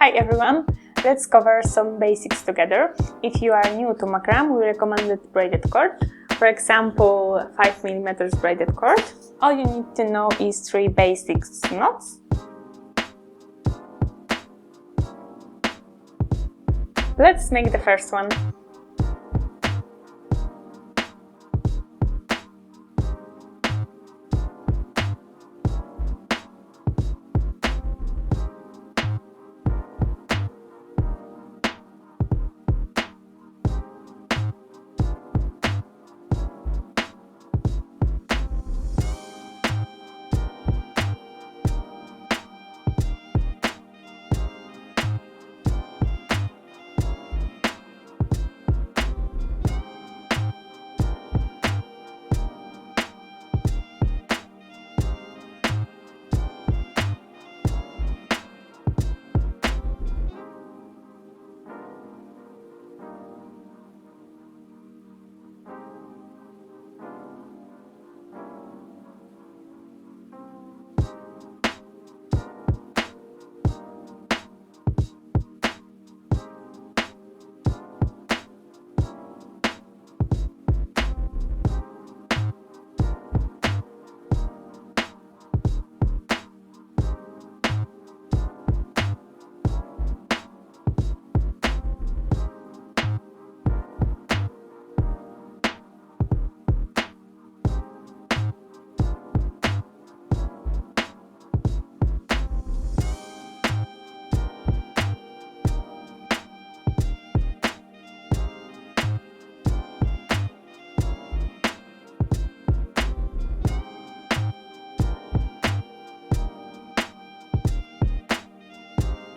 Hi everyone! Let's cover some basics together. If you are new to Macrame, we recommended braided cord. For example, 5mm braided cord. All you need to know is 3 basic knots. Let's make the first one.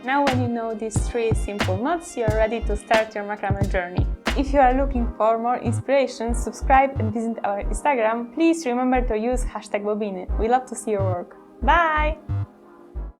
Now when you know these 3 simple knots, you are ready to start your macrame journey. If you are looking for more inspiration, subscribe and visit our Instagram. Please remember to use #Bobbiny. We love to see your work. Bye!